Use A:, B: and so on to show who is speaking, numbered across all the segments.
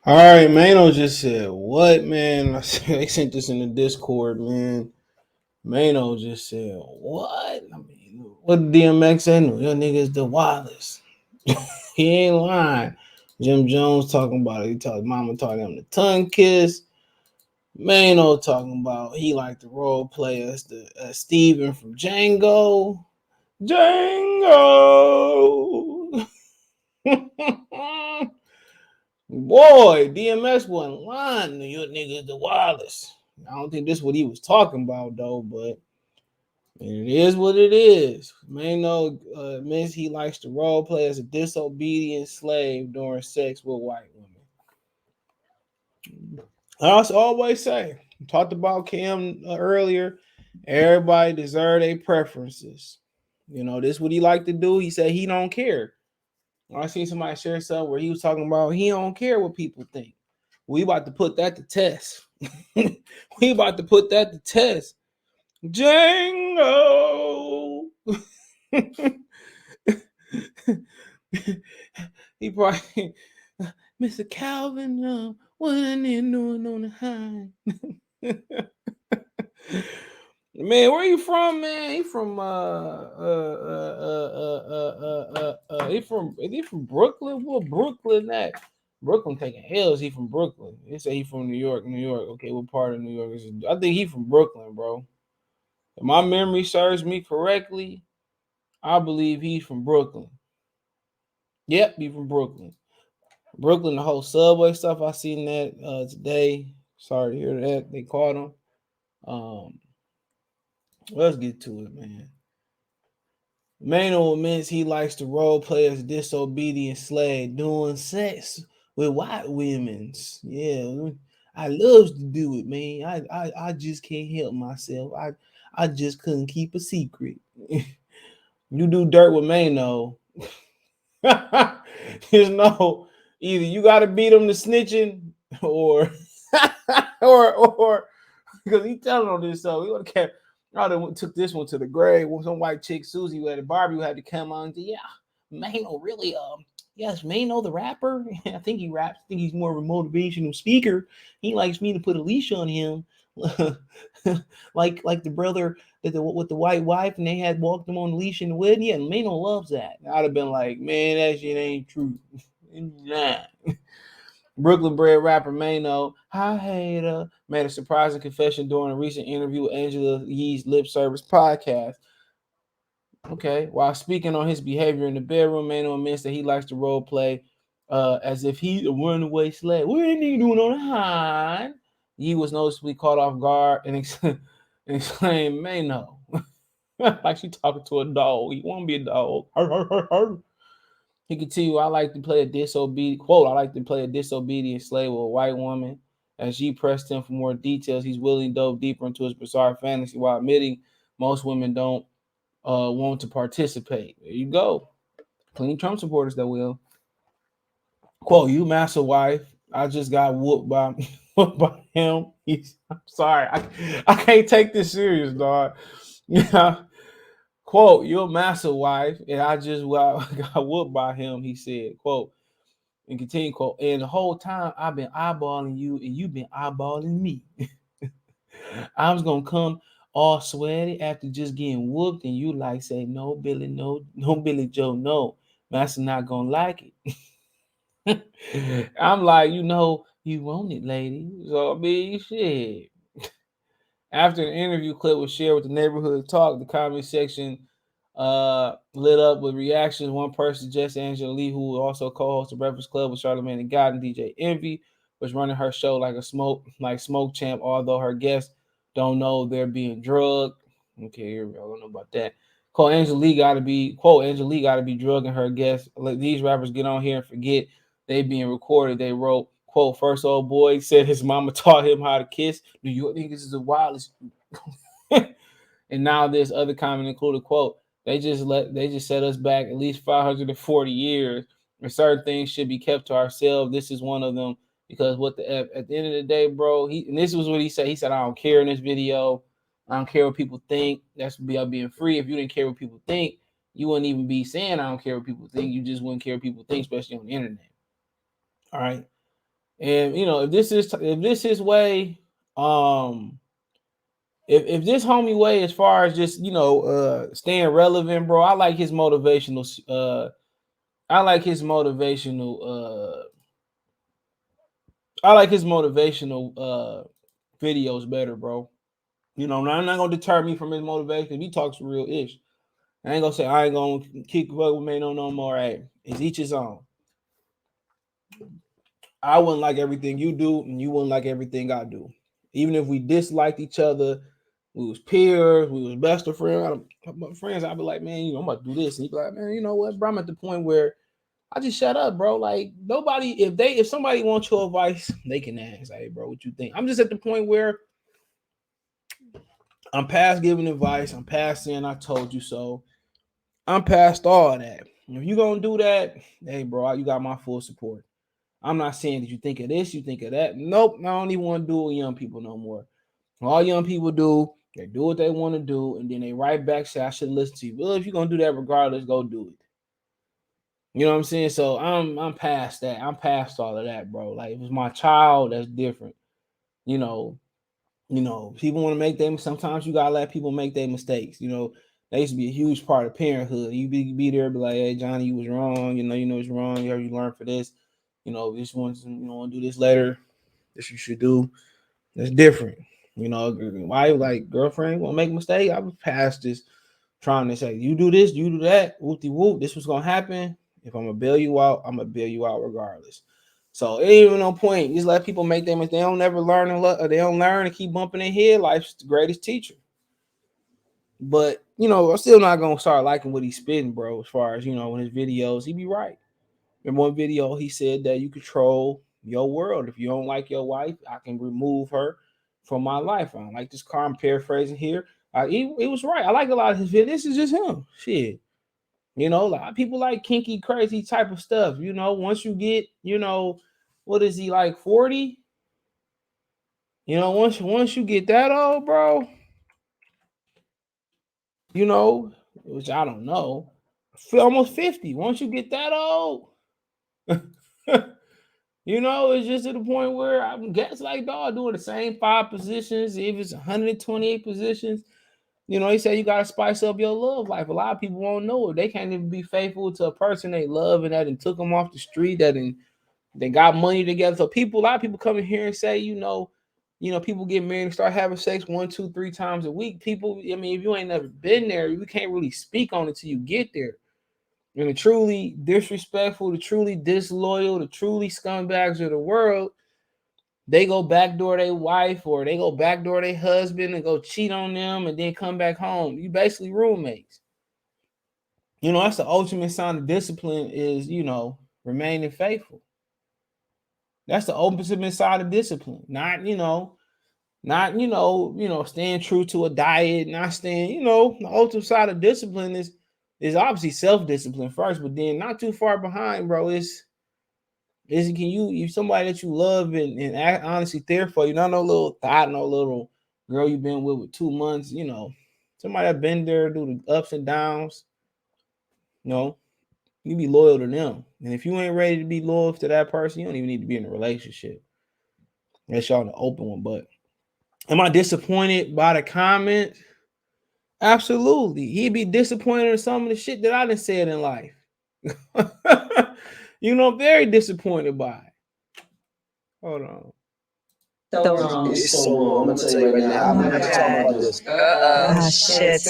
A: All right, Maino just said, what, man? They sent this in the Discord, man. Maino just said, what? I mean, what did DMX say? No, your nigga's the wildest. He ain't lying. Jim Jones talking about it. He talked, Mama taught him the tongue kiss. Maino talking about he like the role play as the Steven from Django. Django! Boy, DMS wasn't lying. Your nigga the wildest. I don't think this is what he was talking about though, but it is what it is. Maino admits he likes to role play as a disobedient slave during sex with white women. I also always say, talked about Cam earlier. Everybody deserve their preferences. You know, this is what he like to do. He said he don't care. I seen somebody share something where he was talking about he don't care what people think. We about to put that to test. We about to put that to test. Django. He probably Mr. Calvin, what I need doing on the high. Man, where you from, man? He from he from Brooklyn? What Brooklyn at? Brooklyn taking L's. He from Brooklyn. They say he from New York. New York. Okay, what part of New York is it? I think he from Brooklyn, bro. If my memory serves me correctly, I believe he's from Brooklyn. Yep, he from Brooklyn. Brooklyn, the whole subway stuff. I seen that today. Sorry to hear that. They caught him. Um, let's get to it, man. Maino admits he likes to role play as a disobedient slave doing sex with white women's. Yeah, I loves to do it, man. I just can't help myself. I just couldn't keep a secret. You do dirt with Maino. There's no either you gotta beat him to snitching or or because he telling on this so we would have kept I took this one to the grave. Some white chick Susie who had a Barbie who had to come on and say, yeah, Mano really yes, Mano the rapper. I think he raps. I think he's more of a motivational speaker. He likes me to put a leash on him. like the brother with the white wife and they had walked him on the leash in the wedding. Yeah, Mano loves that. I'd have been like, man, that shit ain't true. Nah. Brooklyn bred rapper Maino, I hate her, made a surprising confession during a recent interview with Angela Yee's Lip Service podcast. Okay, while speaking on his behavior in the bedroom, Maino admits that he likes to role play as if he's a runaway slave. What are you doing on the high? Yee was noticeably caught off guard and exclaimed, Maino, like she talking to a dog. He won't be a dog. He continued, I like to play a disobedient quote, I like to play a disobedient slave with a white woman. As she pressed him for more details, he's willing to dove deeper into his bizarre fantasy while admitting most women don't want to participate. There you go. Plenty Trump supporters that will. Quote, you master wife. I just got whooped by whooped by him. I'm sorry. I can't take this serious, dog. Yeah. Quote, you're a master wife, and I just got whooped by him, he said. Quote, and continue quote, and the whole time I've been eyeballing you and you've been eyeballing me. I was gonna come all sweaty after just getting whooped, and you like say, no, Billy, no, Billy Joe, no. Master not gonna like it. I'm like, you want it, lady. So I mean, shit. After the interview clip was shared with the neighborhood talk, the comment section lit up with reactions. One person, Jess Angela Lee, who also co-hosts the Breakfast Club with Charlamagne and God and DJ Envy, was running her show like smoke champ, although her guests don't know they're being drugged. Okay, here we go. I don't know about that. Angela Lee gotta be drugging her guests. Let these rappers get on here and forget they being recorded. They wrote, quote, first old boy said his mama taught him how to kiss. Do you think this is the wildest? And now this other comment included, quote, they just set us back at least 540 years. And certain things should be kept to ourselves. This is one of them because what the F at the end of the day, bro, and this was what he said. He said, I don't care in this video. I don't care what people think. That's being free. If you didn't care what people think, you wouldn't even be saying I don't care what people think. You just wouldn't care what people think, especially on the internet. All right. And if this is way, if this homie way as far as just staying relevant, bro, I like his motivational. I like his motivational. I like his motivational videos better, bro. I'm not gonna deter me from his motivation. He talks real ish. I ain't gonna say I ain't gonna kick up with Maino no more. Hey, it's each his own. I wouldn't like everything you do, and you wouldn't like everything I do. Even if we disliked each other, we was peers, we was best of friends. I'd be like, man, I'm about to do this, and he'd be like, man, you know what, bro? I'm at the point where I just shut up, bro. Like nobody, if somebody wants your advice, they can ask, hey, bro, what you think? I'm just at the point where I'm past giving advice. I'm past saying I told you so. I'm past all that. If you gonna do that, hey, bro, you got my full support. I'm not saying that you think of this, you think of that. Nope, I don't even want to do it with young people no more. All young people do, they do what they want to do, and then they write back, say, I should listen to you. Well, if you're gonna do that regardless, go do it. You know what I'm saying? So I'm past that. I'm past all of that, bro. Like if it's my child, that's different. You know, people want to make them. Sometimes you gotta let people make their mistakes. That used to be a huge part of parenthood. You be there, be like, hey, Johnny, you was wrong. You know it's wrong. You learn for this. This one's want to do this later. This you should do. That's different. Why like girlfriend want to make a mistake? I was past this, trying to say you do this, you do that. Whoopty whoop. This was gonna happen. If I'm gonna bail you out, I'm gonna bail you out regardless. So it ain't even no point. Just let people make them. If they don't never learn they don't learn and keep bumping their head, life's the greatest teacher. But I'm still not gonna start liking what he's spitting, bro. As far as in his videos, he be right. In one video, he said that you control your world. If you don't like your wife, I can remove her from my life. I don't like this car. I'm paraphrasing here. He was right. I like a lot of his videos. This is just him. Shit. A lot of people like kinky, crazy type of stuff. Once you get, what is he like 40? Once you get that old, bro, which I don't know, almost 50. Once you get that old, it's just to the point where I guess like dog doing the same 5 positions, if it's 128 positions. He said you gotta spice up your love life. A lot of people won't know it. They can't even be faithful to a person they love and that and took them off the street, that and they got money together. So a lot of people come in here and say, people get married and start having sex 1, 2, 3 times a week. People, I mean, if you ain't never been there, you can't really speak on it till you get there. And the truly disrespectful, the truly disloyal, the truly scumbags of the world, they go backdoor their wife or they go backdoor their husband and go cheat on them and then come back home. You basically roommates. That's the ultimate sign of discipline is, remaining faithful. That's the ultimate side of discipline. Not staying true to a diet, not staying, the ultimate side of discipline is obviously self-discipline first, but then not too far behind, bro. Can you somebody that you love and honestly there for you, not no little thought, no little girl you've been with 2 months, somebody that been there, do the ups and downs, you be loyal to them. And if you ain't ready to be loyal to that person, you don't even need to be in a relationship. That's y'all in the open one. But am I disappointed by the comments? Absolutely. He'd be disappointed in some of the shit that I done said in life. Very disappointed by it. Hold on.
B: It's so wrong. I'm gonna tell you right now. I've been talking about this.
C: Shit.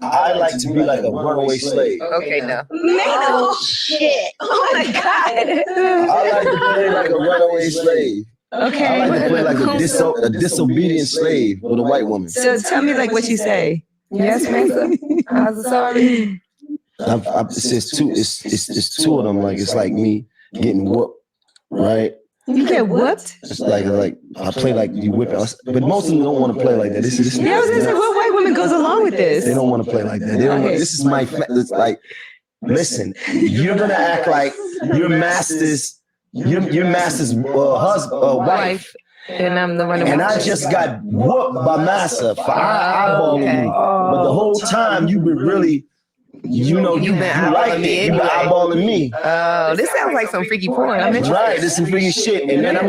B: I like to be like a runaway slave.
C: Okay, no. Oh, shit. Oh my God.
B: I like to play like a runaway slave.
C: Okay.
B: I like to play like a disobedient slave with a white woman.
C: So tell me like what you say. Yes, Mesa. I'm sorry.
B: It's two of them. Like it's like me getting whooped, right?
C: You get whooped?
B: It's like I play like you whip us, but most of them don't want to play like that. This is
C: yeah, I was gonna say, what white woman goes along with this?
B: They don't want to play like that. They don't. Okay. This is my. It's like, listen, you're gonna act like your master's wife.
C: And I'm the one.
B: And I just got whooped by Massa for eyeballing you, but the whole time you've been really you know, you like it. You been eyeballing me.
C: This sounds like some freaky porn. I'm interested.
B: Right, this is some freaky shit. And then I'm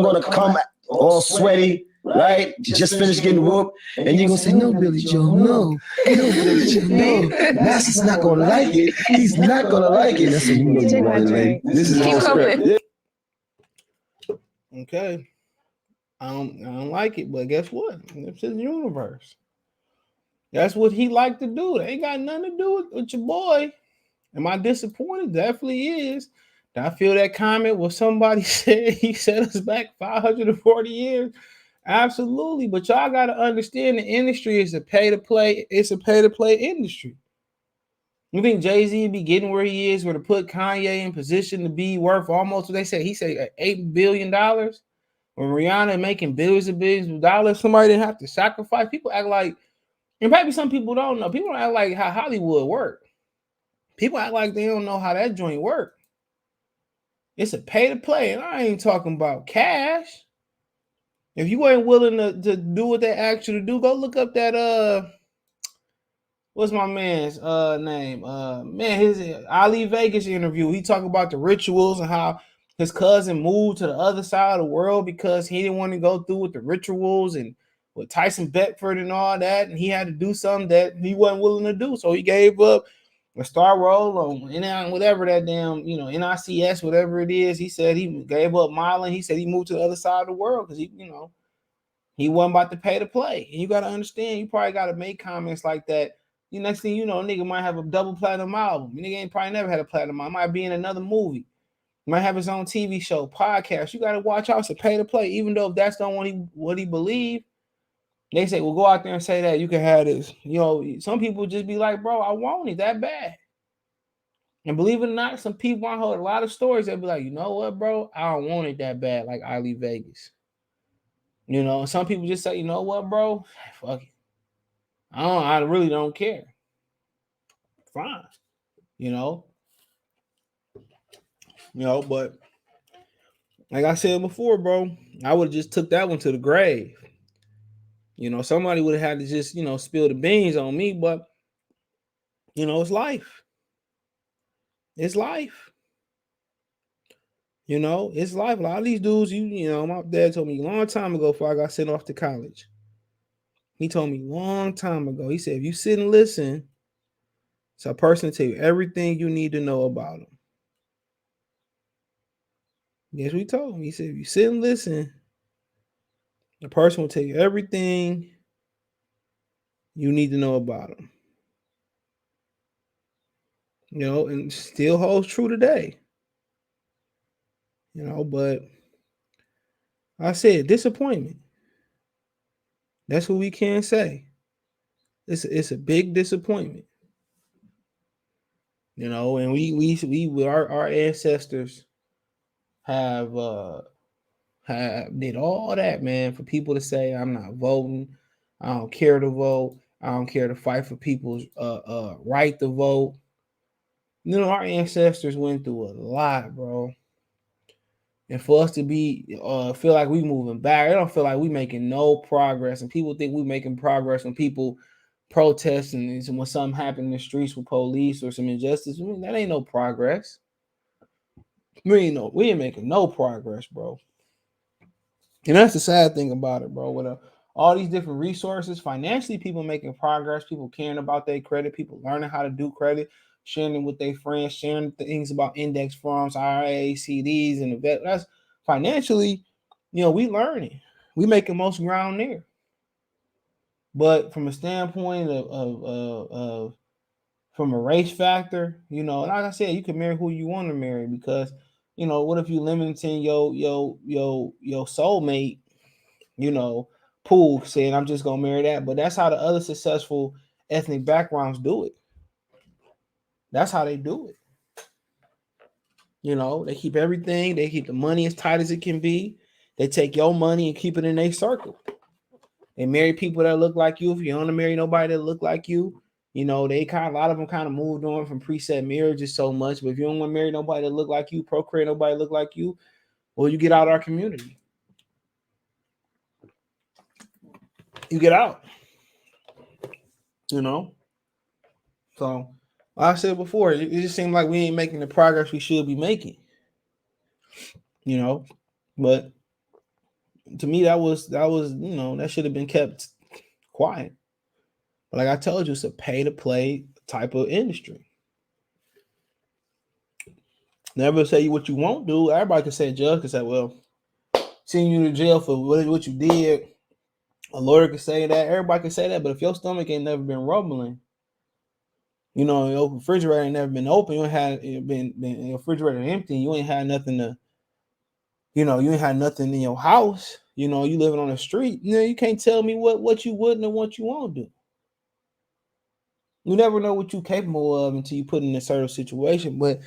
B: gonna come all sweaty, right? Just finished getting whooped. And you're gonna say, no, Billy Joe, no. No, Billy Joe, no. Master's not gonna like it. He's not gonna like it. That's what you know you want, man. This is whole script.
A: Okay. I don't like it, but guess what? It's his universe. That's what he like to do. They ain't got nothing to do with your boy. Am I disappointed? Definitely is. Did I feel that comment where somebody said he set us back 540 years? Absolutely. But y'all got to understand the industry is a pay to play. It's a pay to play industry. You think Jay-Z be getting where he is, where to put Kanye in position to be worth almost what they say? He said $8 billion. When Rihanna making billions of dollars, somebody didn't have to sacrifice. People act like, and maybe some people don't know. People don't act like how Hollywood work. People act like they don't know how that joint work. It's a pay to play, and I ain't talking about cash. If you ain't willing to do what they ask you to do, go look up that what's my man's name? His Ali Vegas interview. He talked about the rituals and how his cousin moved to the other side of the world because he didn't want to go through with the rituals and with Tyson Beckford and all that, and he had to do something that he wasn't willing to do, so he gave up a star role on whatever that damn, NICS, whatever it is. He said he gave up modeling. He said he moved to the other side of the world because he wasn't about to pay to play. And you got to understand, you probably got to make comments like that. The next thing you know, a nigga might have a double platinum album. Nigga ain't probably never had a platinum album. Might be in another movie. Might have his own TV show, podcast. You got to watch out. It's a pay to play. Even though if that's not what he believe, they say, well, go out there and say that. You can have this. Some people just be like, bro, I want it that bad. And believe it or not, some people, I heard a lot of stories that be like, you know what, bro? I don't want it that bad like Ali Vegas. Some people just say, you know what, bro? Fuck it. I really don't care. Fine. But like I said before, bro, I would have just took that one to the grave. Somebody would have had to just, spill the beans on me, but it's life. It's life. It's life. A lot of these dudes, my dad told me a long time ago before I got sent off to college. He told me a long time ago. He said, if you sit and listen, it's a person to tell you everything you need to know about them. Guess what he told me? He said, if you sit and listen, the person will tell you everything you need to know about them. And still holds true today. But I said disappointment. That's what we can say. It's a big disappointment. And our ancestors have did all that, man, for people to say I'm not voting, I don't care to vote, I don't care to fight for people's right to vote. Our ancestors went through a lot, bro. And for us to be feel like we moving back, I don't feel like we making no progress. And people think we making progress when people protest and when something happened in the streets with police or some injustice. I mean, that ain't no progress. We ain't making no progress, bro. And that's the sad thing about it, bro. With all these different resources, financially, people making progress, people caring about their credit, people learning how to do credit, sharing it with their friends, sharing things about index funds, IRAs, CDs, and that's financially, we learning. We making most ground there. But from a standpoint of from a race factor, like I said, you can marry who you want to marry because, what if you limiting your soulmate, pool, saying I'm just gonna marry that? But that's how the other successful ethnic backgrounds do it. That's how they do it. They keep everything, they keep the money as tight as it can be. They take your money and keep it in their circle. They marry people that look like you. If you don't want to marry nobody that look like you, a lot of them kind of moved on from preset marriages so much. But if you don't want to marry nobody that look like you, procreate nobody that look like you, well, you get out of our community. You get out. So Like I said before, it just seemed like we ain't making the progress we should be making. You know, but to me, that was that should have been kept quiet. But like I told you, it's a pay to play type of industry. Never say what you won't do. Everybody can say, judge can say, well, send you to jail for what you did. A lawyer can say that. Everybody can say that. But if your stomach ain't never been rumbling, your refrigerator ain't never been open, you ain't had it been your refrigerator empty, you ain't had nothing to, you ain't had nothing in your house, you living on the street, you can't tell me what you wouldn't and what you won't do. You never know what you're capable of until you put in a certain situation. But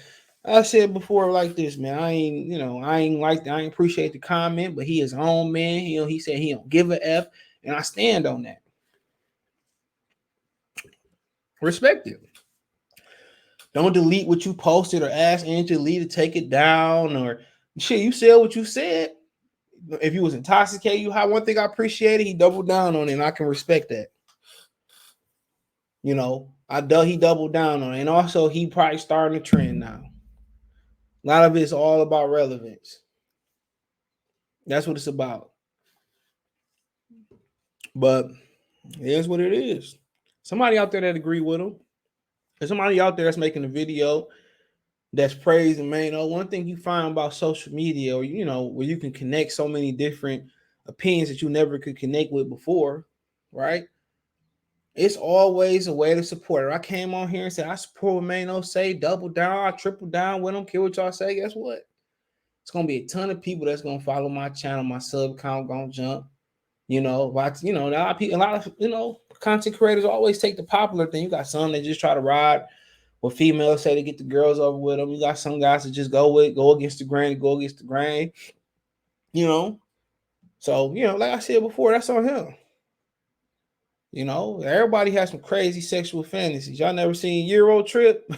A: I said before like this, man, I ain't appreciate the comment, but he is own man. He said he don't give a F, and I stand on that. Respect it. Don't delete what you posted or ask Angela Lee to take it down or shit. You said what you said. If you was intoxicated, one thing I appreciated, he doubled down on it, and I can respect that. He doubled down on it, and also he probably starting a trend now. A lot of it's all about relevance. That's what it's about. But it is what it is. Somebody out there that agree with him. There's somebody out there that's making a video that's praising Maino. One thing you find about social media, or where you can connect so many different opinions that you never could connect with before, right? It's always a way to support it. I came on here and said I support what Maino say, double down, I triple down with them, care what y'all say. Guess what? It's gonna be a ton of people that's gonna follow my channel. My sub count gonna jump. A lot of content creators always take the popular thing. You got some that just try to ride what females say to get the girls over with them. You got some guys that just go against the grain, So, like I said before, that's on him. Everybody has some crazy sexual fantasies. Y'all never seen Euro Trip?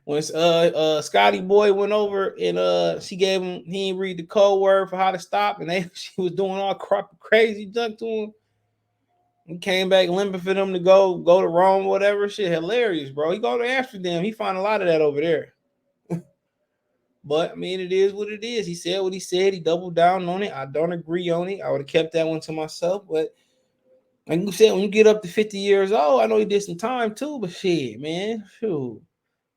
A: When Scotty Boy went over and she gave him, he didn't read the code word for how to stop, and she was doing all crazy junk to him. He came back limping for them to go to Rome, whatever. Shit, hilarious, bro. He go to Amsterdam. He found a lot of that over there. But I mean, it is what it is. He said what he said. He doubled down on it. I don't agree on it. I would have kept that one to myself. But like you said, when you get up to 50 years old, I know he did some time too. But shit, man,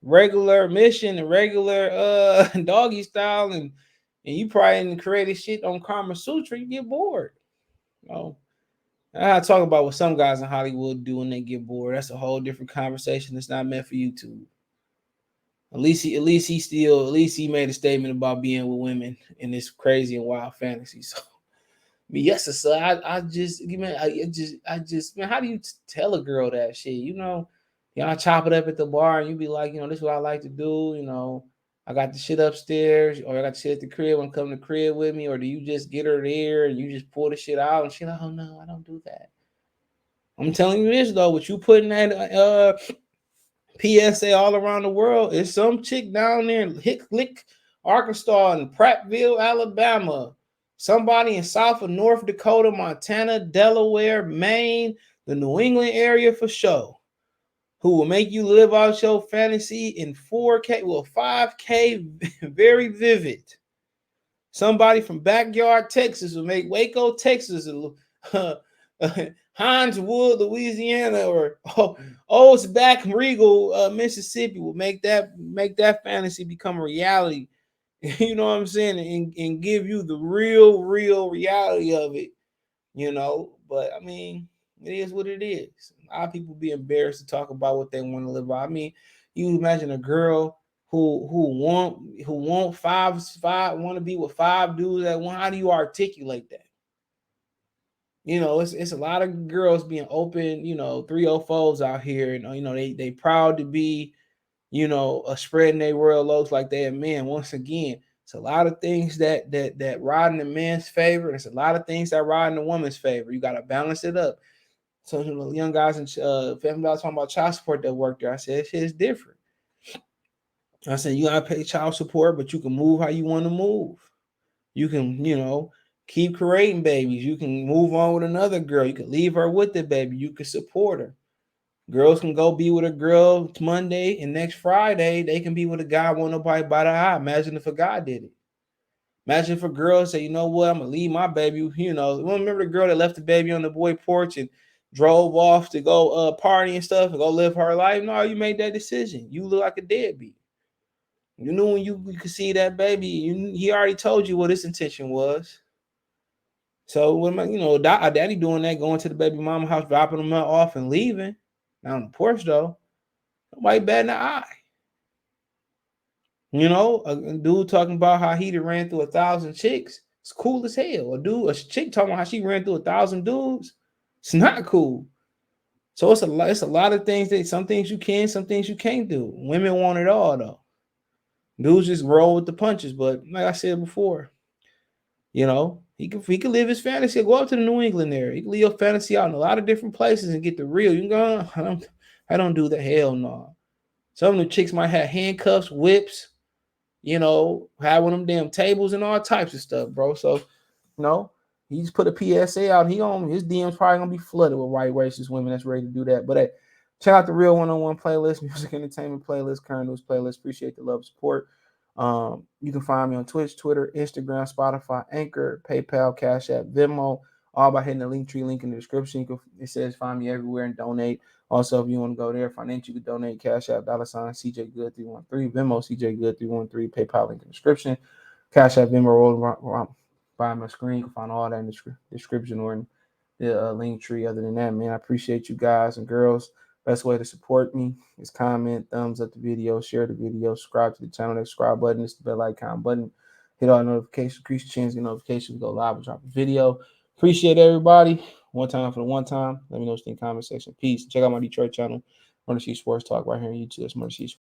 A: regular mission and regular doggy style, and you probably didn't create shit on Kama Sutra, you get bored. I talk about what some guys in Hollywood do when they get bored. That's a whole different conversation. It's not meant for YouTube. At least he made a statement about being with women in this crazy and wild fantasy. So, yes, sir. I just man, how do you tell a girl that shit? Y'all chop it up at the bar and you be like, this is what I like to do. I got the shit upstairs, or I got the shit at the crib when come to the crib with me, or do you just get her there and you just pull the shit out and she's like, oh no, I don't do that. I'm telling you this though, what you putting that PSA all around the world is some chick down there in Hicklick, Arkansas, and Prattville, Alabama. Somebody in South or North Dakota, Montana, Delaware, Maine, the New England area for sure, who will make you live out your fantasy in 4K, 5K, very vivid. Somebody from Backyard, Texas will make Waco, Texas, Hineswood, Louisiana, or Oaks Back Regal, Mississippi will make that fantasy become a reality. You know what I'm saying? And give you the real reality of it, But I mean, it is what it is. A lot of people be embarrassed to talk about what they want to live by. I mean, you imagine a girl who want five want to be with 5 dudes at one. How do you articulate that? It's a lot of girls being open, 304s out here, and they proud to be, spreading their world loads like they are men. Once again, it's a lot of things that ride in the man's favor, and it's a lot of things that ride in the woman's favor. You got to balance it up. So young guys and family guys talking about child support that work there. I said shit is different. I said you gotta pay child support, but you can move how you want to move. You can, keep creating babies. You can move on with another girl. You can leave her with the baby. You can support her. Girls can go be with a girl Monday, and next Friday they can be with a guy won't nobody by the eye. Imagine if a guy did it. Imagine if a girl say, you know what, I'm gonna leave my baby. You know, remember the girl that left the baby on the boy porch and drove off to go party and stuff and go live her life? No, you made that decision. You look like a deadbeat. You knew when you could see that baby. He already told you what his intention was. So what am I, daddy doing that, going to the baby mama house, dropping them off and leaving. Now on the porch though, nobody batting an eye. A dude talking about how he ran through 1,000 chicks. It's cool as hell. A chick talking about how she ran through 1,000 dudes. It's not cool. So it's a lot of things that some things you can, some things you can't do. Women want it all though. Dudes just roll with the punches. But like I said before, he can live his fantasy. Go up to the New England area. He can live your fantasy out in a lot of different places and get the real. You can go, I don't do the hell no. Some of the chicks might have handcuffs, whips, have one of them damn tables and all types of stuff, bro. So, he just put a PSA out. His DMs probably gonna be flooded with white racist women that's ready to do that. But hey, check out the Real One-on-One playlist, music entertainment playlist, current news playlist. Appreciate the love and support. You can find me on Twitch, Twitter, Instagram, Spotify, Anchor, PayPal, Cash App, Venmo, all by hitting the Linktree link in the description. It says find me everywhere and donate. Also, if you want to go there, financially, you can donate. Cash App, $CJ Good 313, Venmo, CJ Good 313, PayPal link in the description. Cash App, Venmo, roll by my screen. You can find all that in the description or in the link tree. Other than that, man, I appreciate you guys and girls. Best way to support me is comment, thumbs up the video, share the video, subscribe to the channel. That subscribe button is the bell icon button. Hit all notifications, increase the chance to get notifications, go live and drop a video. Appreciate everybody. One time for the one time. Let me know in the comment section. Peace. Check out my Detroit channel, Murder C Sports Talk, right here on YouTube. That's Murder C Sports.